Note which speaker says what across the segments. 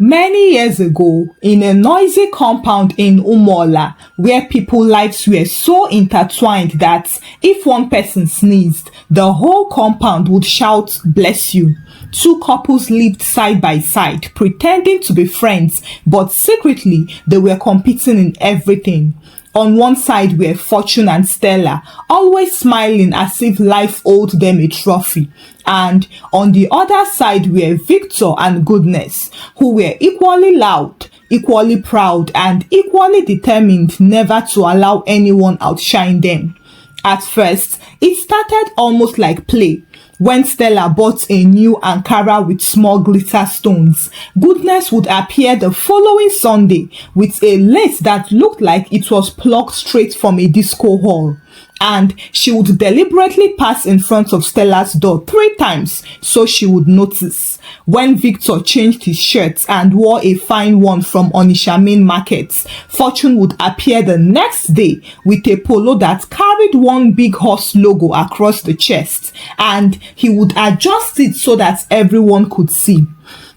Speaker 1: Many years ago, in a noisy compound in Umola, where people's lives were so intertwined that if one person sneezed, the whole compound would shout, "Bless you." Two couples lived side by side, pretending to be friends, but secretly they were competing in everything. On one side were Fortune and Stella, always smiling as if life owed them a trophy. And on the other side were Victor and Goodness, who were equally loud, equally proud, and equally determined never to allow anyone outshine them. At first, it started almost like play. When Stella bought a new Ankara with small glitter stones, Goodness would appear the following Sunday with a lace that looked like it was plucked straight from a disco hall. And she would deliberately pass in front of Stella's door 3 times so she would notice. When Victor changed his shirt and wore a fine one from Onisha main market, Fortune would appear the next day with a polo that carried one big horse logo across the chest, and he would adjust it so that everyone could see.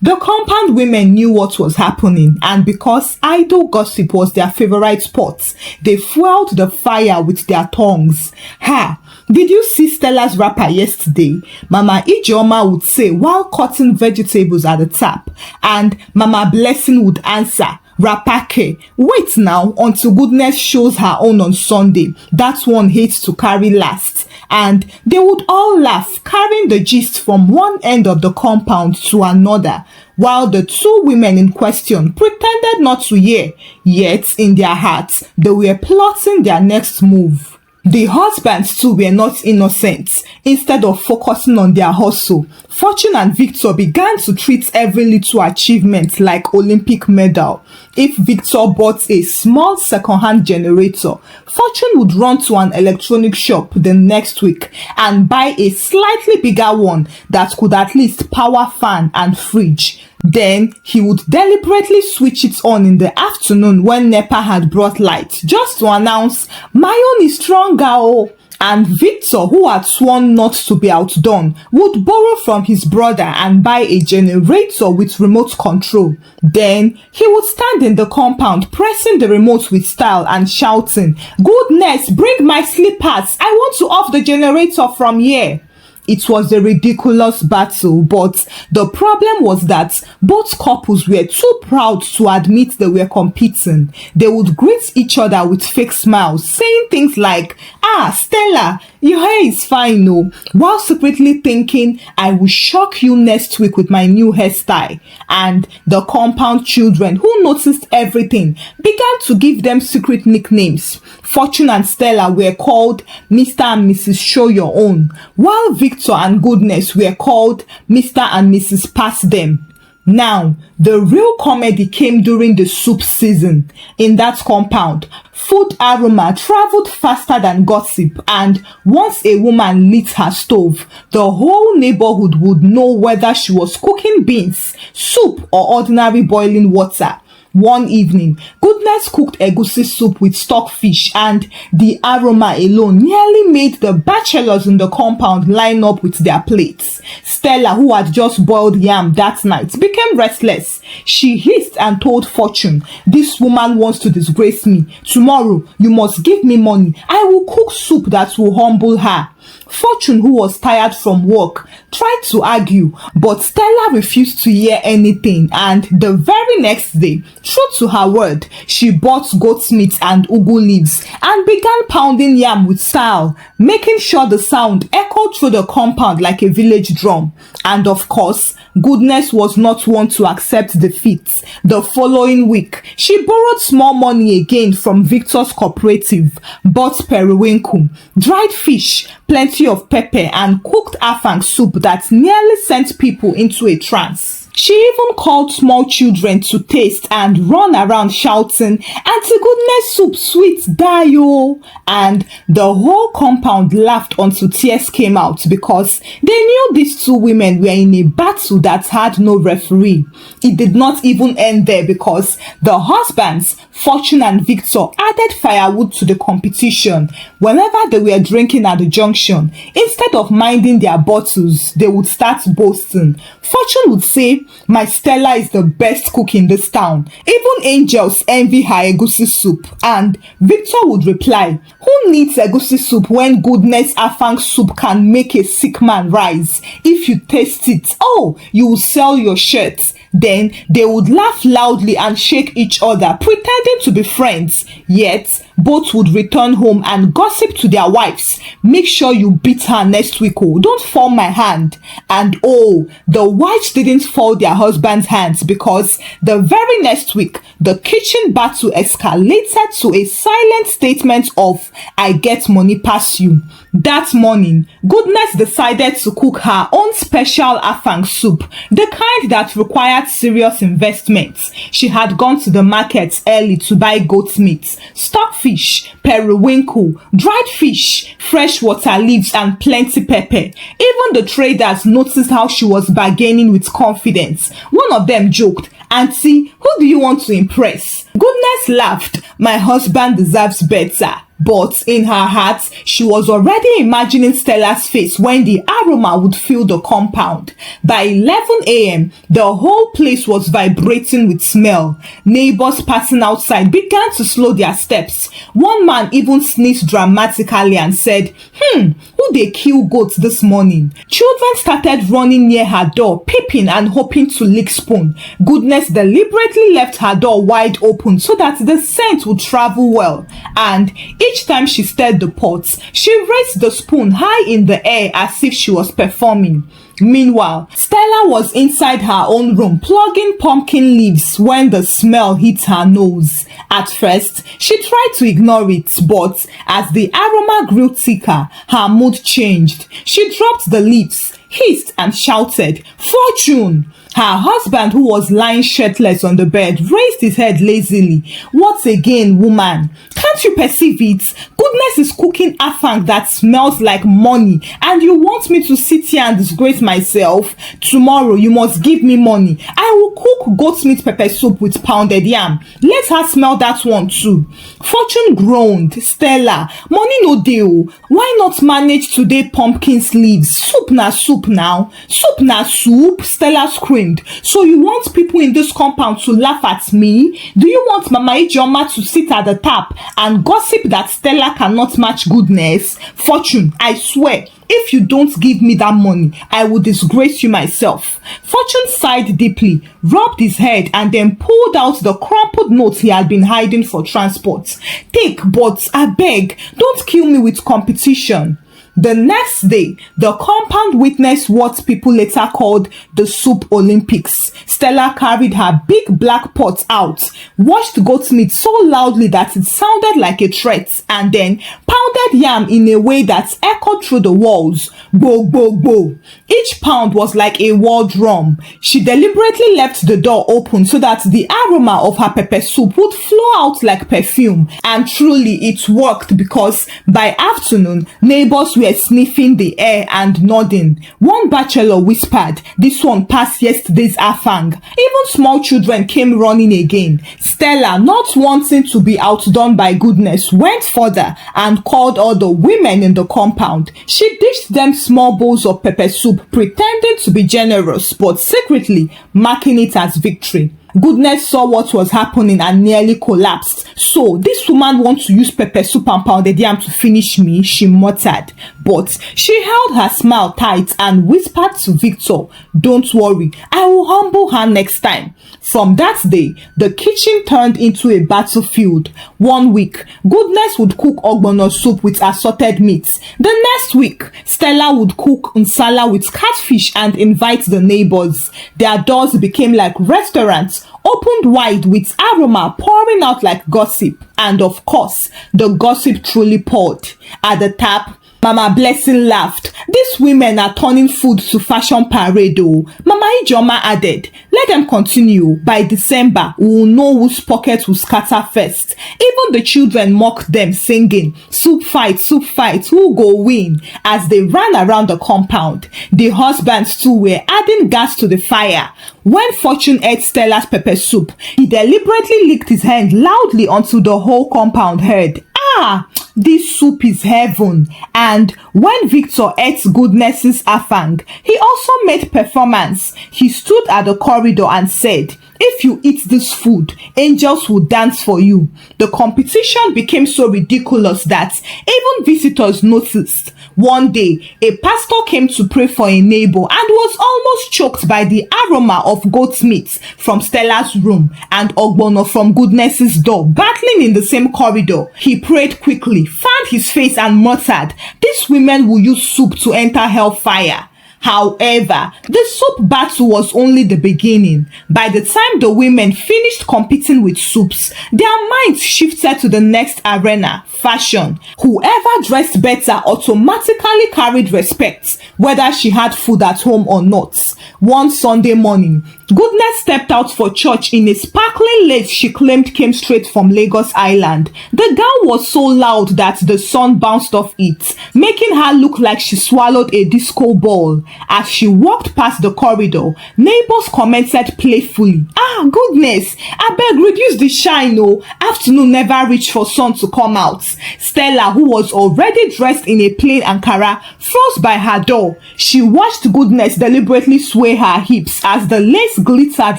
Speaker 1: The compound women knew what was happening, and because idle gossip was their favorite sport, they fueled the fire with their tongues. Ha! Did you see Stella's wrapper yesterday? Mama Ijeoma would say while cutting vegetables at the tap, and Mama Blessing would answer, "Rapake, wait now until Goodness shows her own on Sunday. That one hates to carry last." And they would all laugh, carrying the gist from one end of the compound to another, while the two women in question pretended not to hear, yet in their hearts they were plotting their next move. The husbands too were not innocent. Instead of focusing on their hustle, Fortune and Victor began to treat every little achievement like Olympic medal. If Victor bought a small second-hand generator, Fortune would run to an electronic shop the next week and buy a slightly bigger one that could at least power fan and fridge. Then he would deliberately switch it on in the afternoon when NEPA had brought light, just to announce, "My own is stronger oh." And Victor, who had sworn not to be outdone, would borrow from his brother and buy a generator with remote control. Then he would stand in the compound pressing the remote with style and shouting, "Goodness, bring my slippers, I want to off the generator from here." It was a ridiculous battle, but the problem was that both couples were too proud to admit they were competing. They would greet each other with fake smiles, saying things like, "Ah, Stella, your hair is fine, no," while secretly thinking, "I will shock you next week with my new hairstyle." And the compound children, who noticed everything, began to give them secret nicknames. Fortune and Stella were called Mr. and Mrs. Show Your Own, while Victor and Goodness were called Mr. and Mrs. Pass Them. Now, the real comedy came during the soup season. In that compound, food aroma traveled faster than gossip, and once a woman lit her stove, the whole neighborhood would know whether she was cooking beans, soup, or ordinary boiling water. One evening, Goodness cooked egusi soup with stockfish, and the aroma alone nearly made the bachelors in the compound line up with their plates. Stella, who had just boiled yam that night, became restless. She hissed and told Fortune, "This woman wants to disgrace me. Tomorrow, you must give me money. I will cook soup that will humble her." Fortune, who was tired from work, tried to argue, but Stella refused to hear anything, and the very next day, true to her word, she bought goat's meat and ugu leaves and began pounding yam with style, making sure the sound echoed through the compound like a village drum. And of course, Goodness was not one to accept defeat. The following week, she borrowed small money again from Victor's cooperative, bought periwinkle, dried fish, plenty of pepper, and cooked afang soup that nearly sent people into a trance. She even called small children to taste and run around shouting, "Auntie Goodness soup sweet, die oh!" And the whole compound laughed until tears came out because they knew these two women were in a battle that had no referee. It did not even end there because the husbands, Fortune and Victor, added firewood to the competition. Whenever they were drinking at the junction, instead of minding their bottles, they would start boasting. Fortune would say, my Stella is the best cook in this town. Even angels envy her egusi soup. And Victor would reply, who needs egusi soup when goodness afang soup can make a sick man rise? If you taste it, oh, you will sell your shirts. Then they would laugh loudly and shake each other, pretending to be friends. Yet, both would return home and gossip to their wives. Make sure you beat her next week, oh, don't fall my hand. And oh, the wives didn't fall their husbands' hands, because the very next week, the kitchen battle escalated to a silent statement of, I get money past you. That morning, Goodness decided to cook her own special afang soup, the kind that required serious investments. She had gone to the market early to buy goat meat, stockfish, periwinkle, dried fish, fresh water leaves, and plenty pepper. Even the traders noticed how she was bargaining with confidence. One of them joked, Auntie, who do you want to impress? Goodness laughed, my husband deserves better. But in her heart, she was already imagining Stella's face when the aroma would fill the compound. By 11 a.m., the whole place was vibrating with smell. Neighbors passing outside began to slow their steps. One man even sneezed dramatically and said, who they kill goats this morning? Children started running near her door, peeping and hoping to lick spoon. Goodness deliberately left her door wide open so that the scent would travel well. And each time she stirred the pots, she raised the spoon high in the air as if she was performing. Meanwhile, Stella was inside her own room plugging pumpkin leaves when the smell hit her nose. At first, she tried to ignore it, but as the aroma grew thicker, her mood changed. She dropped the leaves, hissed and shouted, Fortune! Her husband, who was lying shirtless on the bed, raised his head lazily. What again, woman? Can't you perceive it? Goodness is cooking afang that smells like money, and you want me to sit here and disgrace myself? Tomorrow, you must give me money. I will cook goat meat pepper soup with pounded yam. Let her smell that one too. Fortune groaned. Stella, money no deal. Why not manage today pumpkin's leaves? Soup na soup now. Soup na soup, Stella screamed. So you want people in this compound to laugh at me? Do you want Mama Ijoma to sit at the tap and gossip that Stella cannot match goodness? Fortune, I swear, if you don't give me that money, I will disgrace you myself. Fortune sighed deeply, rubbed his head, and then pulled out the crumpled notes he had been hiding for transport. Take, but I beg, don't kill me with competition. The next day, the compound witnessed what people later called the Soup Olympics. Stella carried her big black pot out, washed goat meat so loudly that it sounded like a threat, and then pounded yam in a way that echoed through the walls. Bo, bo, bo. Each pound was like a war drum. She deliberately left the door open so that the aroma of her pepper soup would flow out like perfume. And truly, it worked, because by afternoon, neighbors were sniffing the air and nodding. One bachelor whispered, this one passed yesterday's afang. Even small children came running again. Stella, not wanting to be outdone by goodness, went further and called all the women in the compound. She dished them small bowls of pepper soup, pretending to be generous, but secretly marking it as victory. Goodness saw what was happening and nearly collapsed. So, this woman wants to use pepper soup and pounded yam to finish me, she muttered. But she held her smile tight and whispered to Victor, don't worry, I will humble her next time. From that day, the kitchen turned into a battlefield. One week, Goodness would cook ogbono soup with assorted meats. The next week, Stella would cook nsala with catfish and invite the neighbors. Their doors became like restaurants, opened wide with aroma pouring out like gossip. And of course, the gossip truly poured. At the tap, Mama Blessing laughed. These women are turning food to fashion parade. Mama Ijoma added, let them continue. By December, we will know whose pocket will scatter first. Even the children mocked them, singing, soup fight, who go win? As they ran around the compound. The husbands too were adding gas to the fire. When Fortune ate Stella's pepper soup, he deliberately licked his hand loudly until the whole compound heard. "Ah, this soup is heaven." And when Victor ate Goodness's afang, he also made performance. He stood at the corridor and said, "If you eat this food, angels will dance for you." The competition became so ridiculous that even visitors noticed. One day, a pastor came to pray for a neighbor and was almost choked by the aroma of goat's meat from Stella's room and ogbono from Goodness's door battling in the same corridor. He prayed quickly, fanned his face and muttered, "These women will use soup to enter hellfire." However, the soup battle was only the beginning. By the time the women finished competing with soups, their minds shifted to the next arena, fashion. Whoever dressed better automatically carried respect, whether she had food at home or not. One Sunday morning, Goodness stepped out for church in a sparkling lace she claimed came straight from Lagos Island. The gown was so loud that the sun bounced off it, making her look like she swallowed a disco ball. As she walked past the corridor, neighbors commented playfully, "Ah, Goodness, abeg reduce the shine oh, afternoon never reach for sun to come out." Stella, who was already dressed in a plain Ankara, froze by her door. She watched Goodness deliberately sway her hips as the lace glittered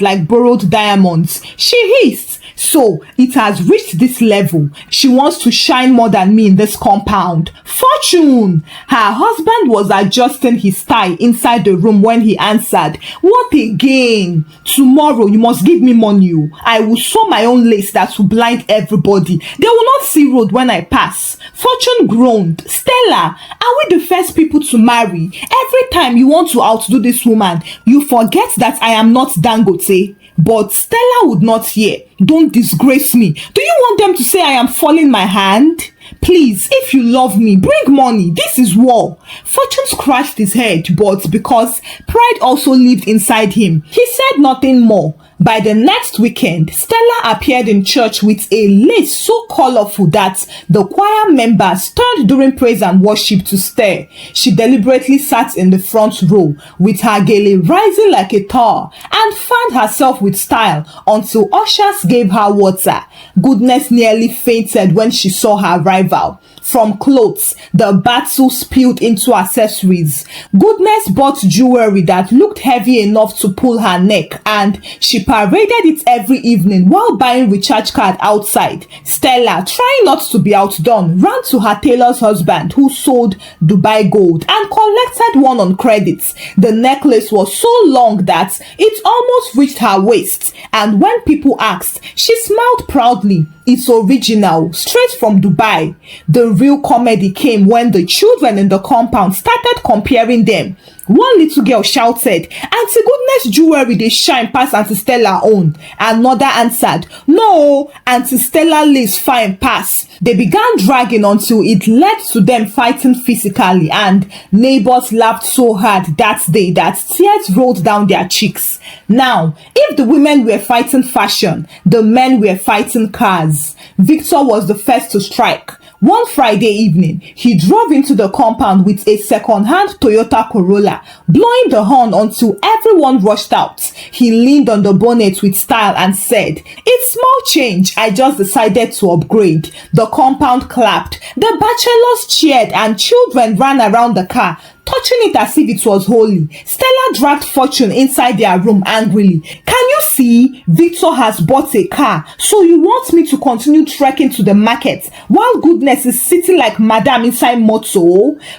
Speaker 1: like borrowed diamonds. She hissed, "So it has reached this level. She wants to shine more than me in this compound. Fortune!" Her husband was adjusting his tie inside the room when he answered, "What again? Tomorrow you must give me money. I will sew my own lace that will blind everybody. They will not see road when I pass." Fortune groaned, "Stella, are we the first people to marry? Every time you want to outdo this woman, you forget that I am not Dangote." But Stella would not hear. "Don't disgrace me. Do you want them to say I am falling my hand? Please, if you love me, bring money. This is war." Fortune scratched his head, but because pride also lived inside him, he said nothing more. By the next weekend, Stella appeared in church with a lace so colorful that the choir members turned during praise and worship to stare. She deliberately sat in the front row with her gele rising like a tower and fanned herself with style until ushers gave her water. Goodness nearly fainted when she saw her rival. From clothes, the battle spilled into accessories. Goodness bought jewelry that looked heavy enough to pull her neck, and she paraded it every evening while buying recharge card outside. Stella, trying not to be outdone, ran to her tailor's husband who sold Dubai gold and collected one on credit. The necklace was so long that it almost reached her waist, and when people asked, she smiled proudly. It's original, straight from Dubai. The real comedy came when the children in the compound started comparing them. One little girl shouted, "Auntie Goodness jewelry dey shine pass Auntie Stella own." Another answered, "No, Auntie Stella lace fine pass." They began dragging until it led to them fighting physically, and neighbors laughed so hard that day that tears rolled down their cheeks. Now, if the women were fighting fashion, the men were fighting cars. Victor was the first to strike. One Friday evening, he drove into the compound with a second-hand Toyota Corolla, blowing the horn until everyone rushed out. He leaned on the bonnet with style and said, "It's small change. I just decided to upgrade." The compound clapped. The bachelors cheered and children ran around the car, touching it as if it was holy. Stella dragged Fortune inside their room angrily. "Can you see? Victor has bought a car, so you want me to continue trekking to the market while Goodness is sitting like madam inside motor?"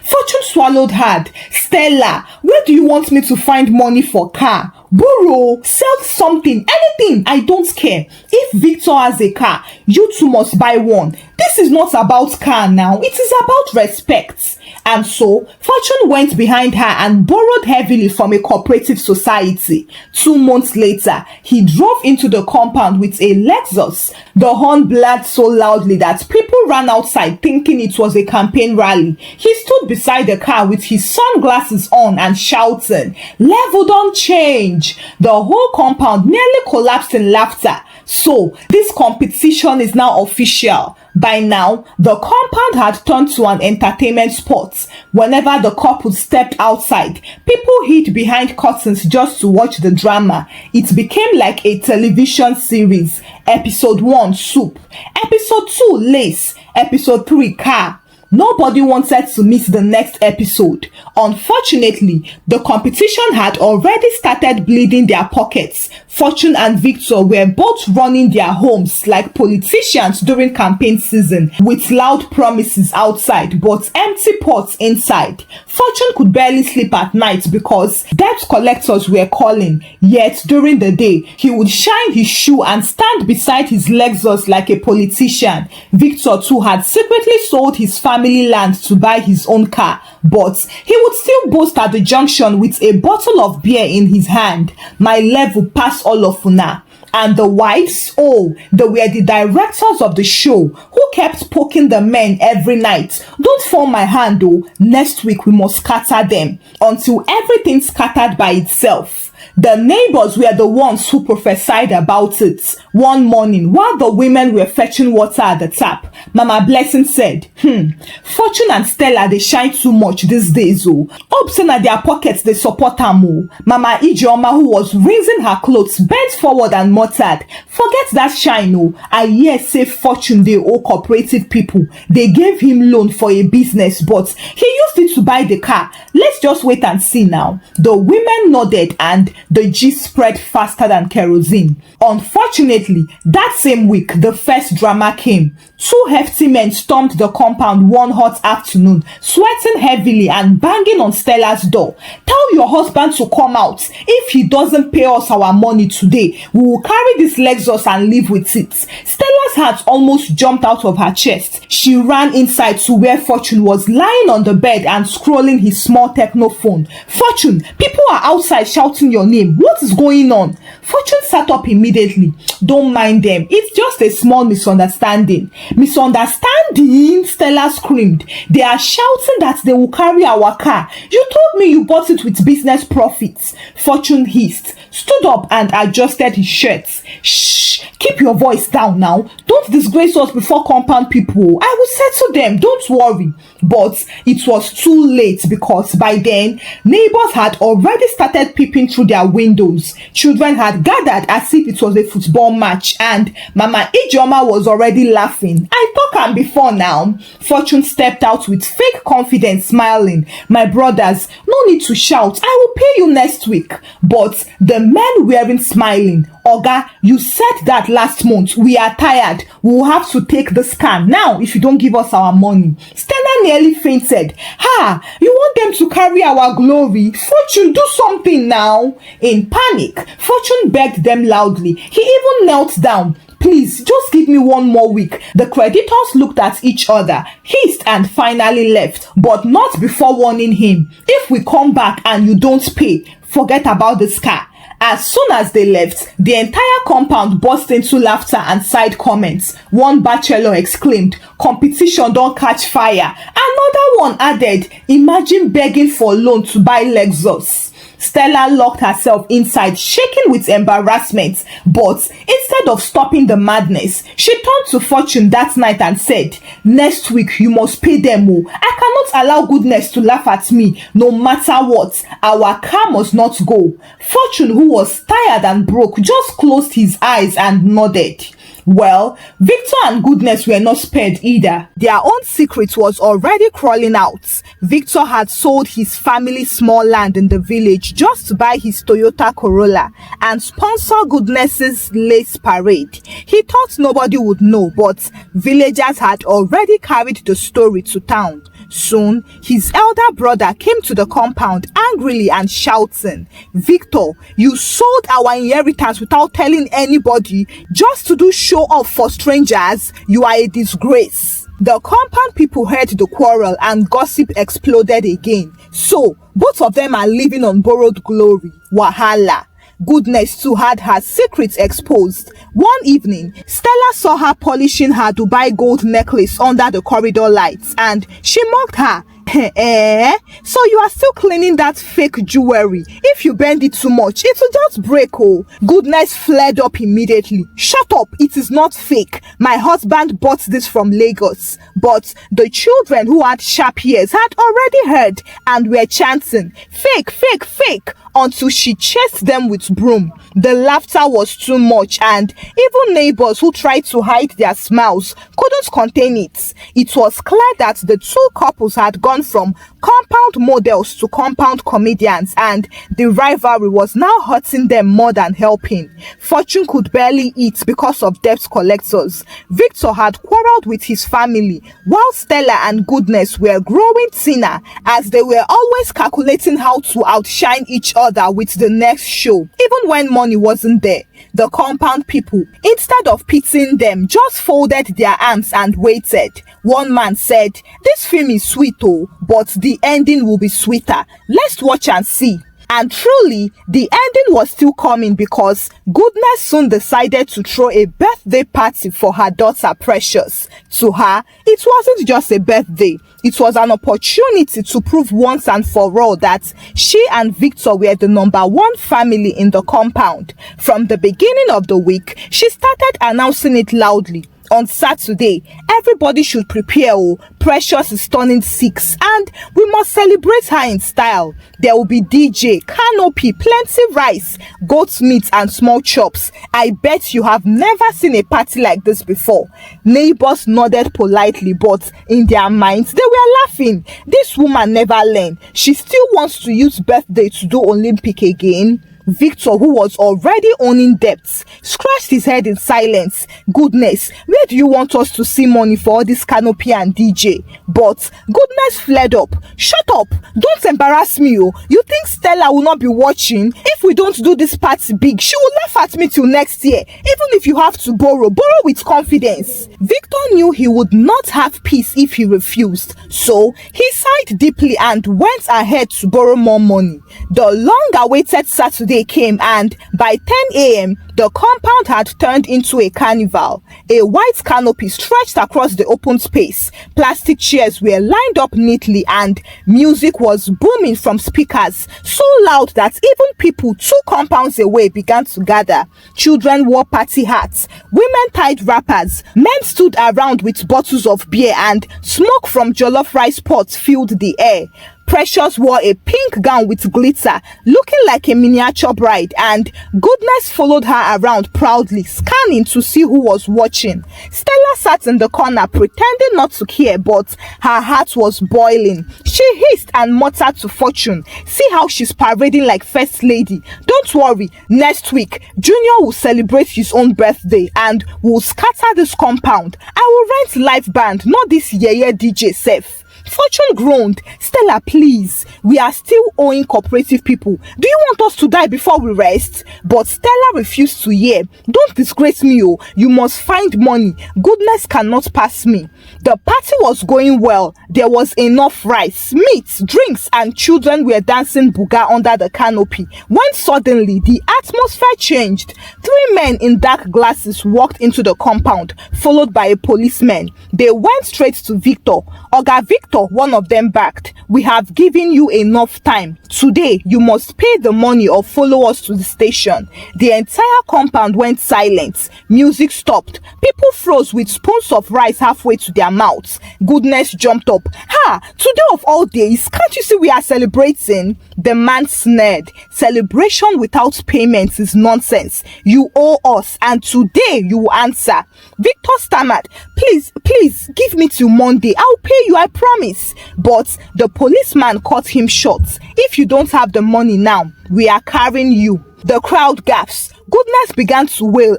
Speaker 1: Fortune swallowed hard. "Stella, where do you want me to find money for car? Borrow, sell something, anything, I don't care. If Victor has a car, you too must buy one. This is not about car now, it is about respect." And so, Fortune went behind her and borrowed heavily from a cooperative society. 2 months later, he drove into the compound with a Lexus. The horn blared so loudly that people ran outside thinking it was a campaign rally. He stood beside the car with his sunglasses on and shouting, "Level don't change." The whole compound nearly collapsed in laughter. So, this competition is now official. By now, the compound had turned to an entertainment spot. Whenever the couple stepped outside, people hid behind curtains just to watch the drama. It became like a television series. Episode 1, Soup. Episode 2, Lace. Episode 3, Car. Nobody wanted to miss the next episode. Unfortunately, the competition had already started bleeding their pockets. Fortune and Victor were both running their homes like politicians during campaign season, with loud promises outside but empty pots inside. Fortune could barely sleep at night because debt collectors were calling. Yet during the day, he would shine his shoe and stand beside his Lexus like a politician. Victor too had secretly sold his family land to buy his own car, but he would still boast at the junction with a bottle of beer in his hand. My level passed all of una. And the wives, oh, they were the directors of the show who kept poking the men every night. Don't fall my hand though, next week we must scatter them, until everything scattered by itself. The neighbors were the ones who prophesied about it. One morning, while the women were fetching water at the tap, Mama Blessing said, Fortune and Stella, they shine too much these days, oh. Hope say na their pockets they support am, oh. Mama Ijeoma, who was rinsing her clothes, bent forward and muttered, forget that shine, oh. I hear say Fortune, they owe cooperative people. They gave him loan for a business, but he used it to buy the car. Let's just wait and see now. The women nodded and the gist spread faster than kerosene. Unfortunately, that same week, the first drama came. Two hefty men stormed the compound one hot afternoon, sweating heavily and banging on Stella's door. Tell your husband to come out. If he doesn't pay us our money today, we will carry this Lexus and live with it. Stella's heart almost jumped out of her chest. She ran inside to where Fortune was lying on the bed and scrolling his small techno phone. Fortune, people are outside shouting your name. What is going on? Fortune sat up immediately. Don't mind them. It's just a small misunderstanding. Misunderstanding? Stella screamed. They are shouting that they will carry our car. You told me you bought it with business profits. Fortune hissed, stood up and adjusted his shirt. Shh, keep your voice down now. Don't disgrace us before compound people. I will settle them, don't worry. But it was too late because by then, neighbors had already started peeping through their windows. Children had gathered as if it was a football match and Mama Ijeoma was already laughing. I talk am before now. Fortune stepped out with fake confidence, smiling. My brothers, no need to shout. I will pay you next week. But the men weren't smiling. Oga, you said that last month. We are tired. We will have to take the scan now if you don't give us our money. Stella nearly fainted. Ha! You want them to carry our glory? Fortune, do something now. In panic, Fortune begged them loudly. He even knelt down. Please, just give me one more week. The creditors looked at each other, hissed and finally left, but not before warning him. If we come back and you don't pay, forget about the scar. As soon as they left, the entire compound burst into laughter and side comments. One bachelor exclaimed, competition don't catch fire. Another one added, imagine begging for loan to buy Lexus. Stella locked herself inside, shaking with embarrassment. But instead of stopping the madness, she turned to Fortune that night and said, next week you must pay them all. I cannot allow goodness to laugh at me, no matter what. Our car must not go. Fortune, who was tired and broke, just closed his eyes and nodded. Well, Victor and Goodness were not spared either. Their own secret was already crawling out. Victor had sold his family's small land in the village just to buy his Toyota Corolla and sponsor Goodness's lace parade. He thought nobody would know, but villagers had already carried the story to town. Soon, his elder brother came to the compound angrily and shouting, Victor, you sold our inheritance without telling anybody just to do show off for strangers. You are a disgrace. The compound people heard the quarrel and gossip exploded again. So, both of them are living on borrowed glory. Wahala. Goodness too had her secrets exposed. One evening, Stella saw her polishing her Dubai gold necklace under the corridor lights and she mocked her. So you are still cleaning that fake jewelry. If you bend it too much, it will just break. Oh, Goodness flared up immediately. Shut up, it is not fake. My husband bought this from Lagos. But the children who had sharp ears had already heard and were chanting, fake, fake, fake, until she chased them with broom. The laughter was too much, and even neighbors who tried to hide their smiles couldn't contain it. It was clear that the two couples had gone from compound models to compound comedians, and the rivalry was now hurting them more than helping. Fortune could barely eat because of debt collectors. Victor had quarreled with his family, while Stella and Goodness were growing thinner, as they were always calculating how to outshine each other with the next show. Even when money wasn't there, the compound people, instead of pitying them, just folded their arms and waited. One man said, "This film is sweet, oh, but the ending will be sweeter. Let's watch and see." And truly, the ending was still coming, because Goodness soon decided to throw a birthday party for her daughter Precious. To her, it wasn't just a birthday. It was an opportunity to prove once and for all that she and Victor were the number one family in the compound. From the beginning of the week, she started announcing it loudly. On Saturday, everybody should prepare. Oh, Precious is turning 6 and we must celebrate her in style. There will be DJ, canopy, plenty rice, goat meat and small chops. I bet you have never seen a party like this before. Neighbors nodded politely, but in their minds they were laughing. This woman never learned. She still wants to use birthday to do Olympic again. Victor, who was already owning debts, scratched his head in silence. Goodness, where do you want us to see money for all this canopy and DJ? But Goodness flared up. Shut up! Don't embarrass me, oh. You think Stella will not be watching? If we don't do this party big, she will laugh at me till next year. Even if you have to borrow with confidence. Victor knew he would not have peace if he refused, so he sighed deeply and went ahead to borrow more money. The long-awaited Saturday came, and by 10 a.m. the compound had turned into a carnival. A white canopy stretched across the open space. Plastic chairs were lined up neatly, and music was booming from speakers, so loud that even people 2 compounds away began to gather. Children wore party hats, women tied wrappers, men stood around with bottles of beer, and smoke from jollof rice pots filled the air. Precious wore a pink gown with glitter, looking like a miniature bride, and Goodness followed her around proudly, scanning to see who was watching. Stella sat in the corner pretending not to care, but her heart was boiling. She hissed and muttered to Fortune, "See how she's parading like first lady. Don't worry, next week Junior will celebrate his own birthday and will scatter this compound. I will rent live band, not this yeye DJ safe." Fortune groaned. "Stella, please. We are still owing cooperative people. Do you want us to die before we rest?" But Stella refused to hear. "Don't disgrace me, oh. You must find money. Goodness cannot pass me." The party was going well. There was enough rice, meat, drinks, and children were dancing booga under the canopy, when suddenly the atmosphere changed. 3 men in dark glasses walked into the compound, followed by a policeman. They went straight to Victor. "Oga Victor," one of them barked, "we have given you enough time. Today, you must pay the money or follow us to the station." The entire compound went silent. Music stopped. People froze with spoons of rice halfway to their mouths. Goodness jumped up. "Ha! Today of all days, can't you see we are celebrating?" The man sneered. "Celebration without payment is nonsense. You owe us, and today you will answer." Victor stammered, Please, give me till Monday. I'll pay you, I promise." But the policeman cut him short. "If you don't have the money now, we are carrying you." The crowd gasped. Goodness began to wail.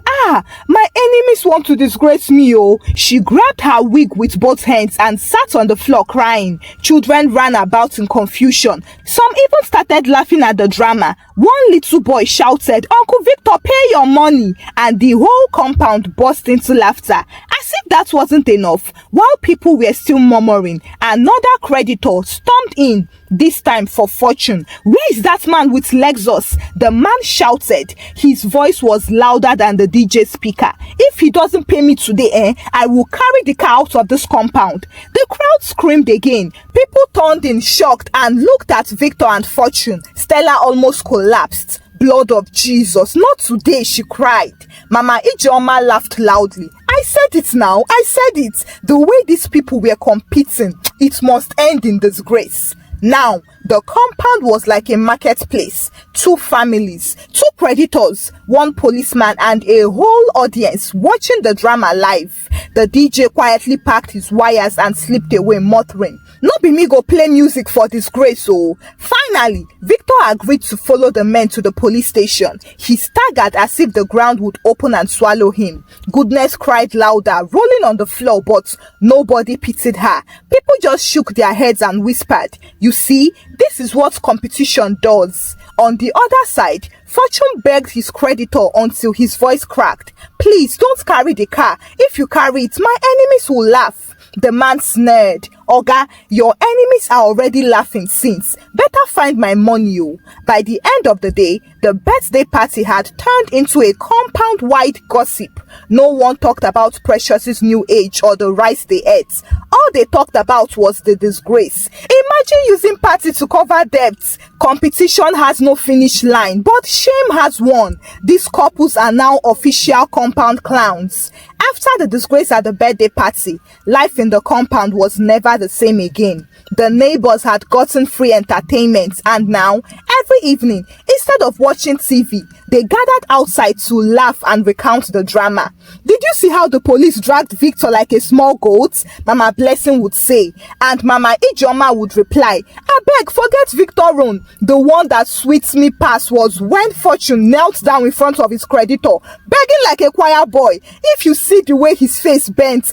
Speaker 1: My enemies want to disgrace me, oh." She grabbed her wig with both hands and sat on the floor crying. Children ran about in confusion. Some even started laughing at the drama. One little boy shouted, "Uncle Victor, pay your money," and the whole compound burst into laughter. As if that wasn't enough, while people were still murmuring, another creditor stormed in, this time for Fortune. "Where is that man with Lexus?" the man shouted. His voice voice was louder than the DJ speaker. "If he doesn't pay me today, I will carry the car out of this compound." The crowd screamed again. People turned in shocked and looked at Victor and Fortune. Stella almost collapsed. "Blood of Jesus, not today," she cried. Mama Ijeoma laughed loudly. "I said it now, I said it. The way these people were competing, it must end in disgrace." Now, the compound was like a marketplace. 2 families, 2 predators, 1 policeman, and a whole audience watching the drama live. The DJ quietly packed his wires and slipped away, muttering, "No be me go play music for disgrace, oh." Finally, Victor agreed to follow the men to the police station. He staggered as if the ground would open and swallow him. Goodness cried louder, rolling on the floor, but nobody pitied her. People just shook their heads and whispered, "You see, this is what competition does." On the other side, Fortune begged his creditor until his voice cracked. "Please don't carry the car. If you carry it, my enemies will laugh." The man sneered, "Oga, your enemies are already laughing since. Better find my money, oh." By the end of the day, the birthday party had turned into a compound-wide gossip. No one talked about Precious's new age or the rice they ate. All they talked about was the disgrace. Imagine using party to cover debts. Competition has no finish line, but shame has won. These couples are now official compound clowns. After the disgrace at the birthday party, life in the compound was never the same again. The neighbors had gotten free entertainment, and now, every evening, instead of watching TV, they gathered outside to laugh and recount the drama. "Did you see how the police dragged Victor like a small goat?" Mama Blessing would say, and Mama Ijeoma would reply, "Abeg, forget Victor own. The one that sweets me past was when Fortune knelt down in front of his creditor, begging like a choir boy. If you see the way his face bent,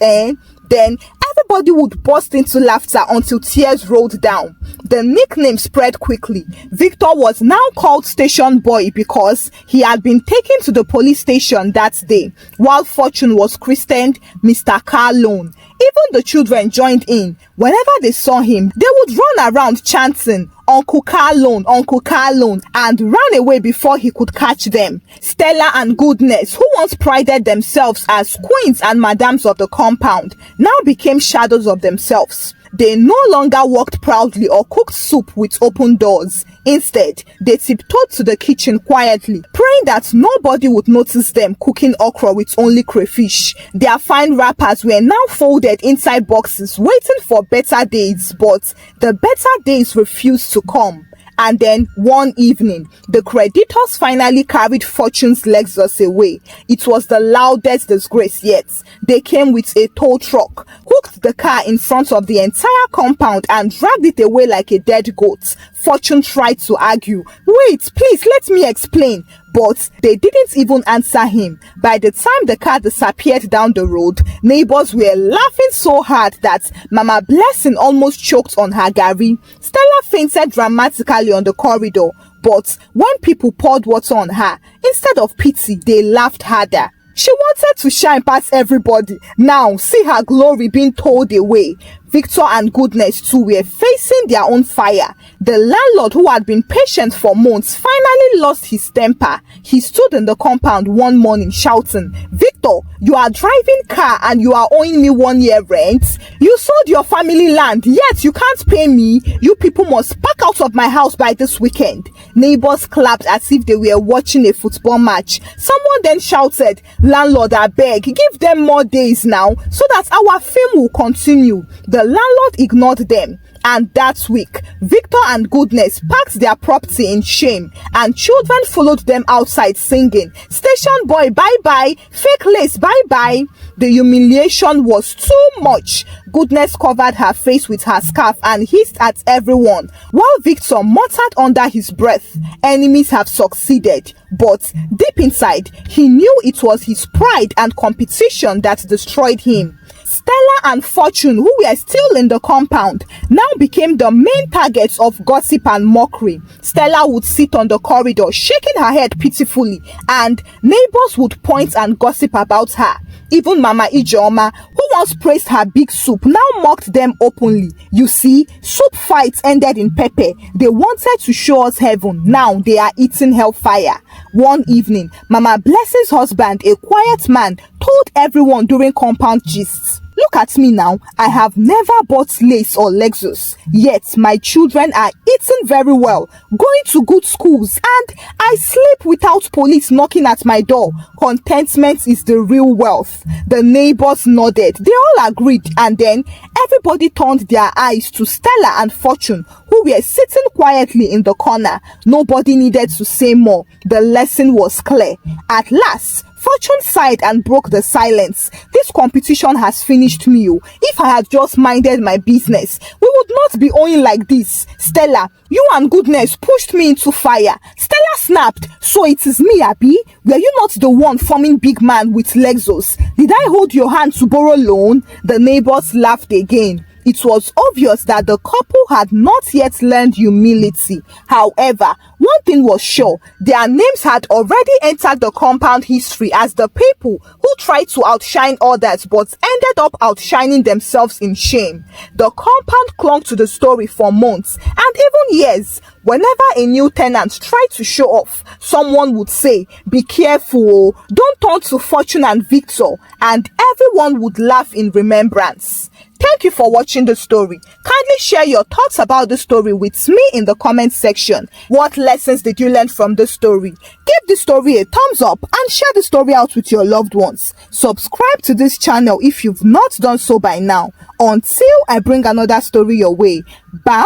Speaker 1: Then everybody would burst into laughter until tears rolled down. The nickname spread quickly. Victor was now called Station Boy because he had been taken to the police station that day, while Fortune was christened Mr. Car Loan. Even the children joined in. Whenever they saw him, they would run around chanting, "Uncle Carlone, Uncle Carlone," and ran away before he could catch them. Stella and Goodness, who once prided themselves as queens and madams of the compound, now became shadows of themselves. They no longer walked proudly or cooked soup with open doors. Instead, they tiptoed to the kitchen quietly, praying that nobody would notice them cooking okra with only crayfish. Their fine wrappers were now folded inside boxes, waiting for better days, but the better days refused to come. And then one evening, the creditors finally carried Fortune's Lexus away. It was the loudest disgrace yet. They came with a tow truck, hooked the car in front of the entire compound and dragged it away like a dead goat. Fortune tried to argue. "Wait, please, let me explain." But they didn't even answer him. By the time the car disappeared down the road, neighbors were laughing so hard that Mama Blessing almost choked on her garri. Stella fainted dramatically on the corridor, but when people poured water on her, instead of pity, they laughed harder. She wanted to shine past everybody. Now, see her glory being towed away. Victor and Goodness too were facing their own fire. The landlord, who had been patient for months, finally lost his temper. He stood in the compound one morning shouting, "Victor, you are driving car and you are owing me 1 year rent. You sold your family land, yet you can't pay me. You people must pack out of my house by this weekend." Neighbors clapped as if they were watching a football match. Someone then shouted, "Landlord, I beg, give them more days now so that our fame will continue." The landlord ignored them, and that week, Victor and Goodness packed their property in shame, and children followed them outside singing, "Station Boy, bye-bye, fake lace, bye-bye." The humiliation was too much. Goodness covered her face with her scarf and hissed at everyone, while Victor muttered under his breath, "Enemies have succeeded." But deep inside, he knew it was his pride and competition that destroyed him. Stella and Fortune, who were still in the compound, now became the main targets of gossip and mockery. Stella would sit on the corridor, shaking her head pitifully, and neighbors would point and gossip about her. Even Mama Ijeoma, who once praised her big soup, now mocked them openly. You see, soup fights ended in pepper. They wanted to show us heaven. Now they are eating hellfire. One evening, Mama Blessing's husband, a quiet man, told everyone during compound gists, "Look at me now. I have never bought lace or Lexus. Yet my children are eating very well, going to good schools, and I sleep without police knocking at my door. Contentment is the real wealth." The neighbors nodded. They all agreed, and then everybody turned their eyes to Stella and Fortune, who were sitting quietly in the corner. Nobody needed to say more. The lesson was clear. At last, Fortune sighed and broke the silence. "This competition has finished me. If I had just minded my business, we would not be owing like this. Stella, you and Goodness pushed me into fire." Stella snapped. "So it is me, Abi? Were you not the one forming big man with Lexus? Did I hold your hand to borrow loan?" The neighbors laughed again. It was obvious that the couple had not yet learned humility. However, one thing was sure: their names had already entered the compound history as the people who tried to outshine others but ended up outshining themselves in shame. The compound clung to the story for months and even years. Whenever a new tenant tried to show off, someone would say, "Be careful, don't turn to Fortune and Victor," and everyone would laugh in remembrance. Thank you for watching the story. Kindly share your thoughts about the story with me in the comment section. What lessons did you learn from the story? Give the story a thumbs up and share the story out with your loved ones. Subscribe to this channel if you've not done so by now. Until I bring another story your way. Bye!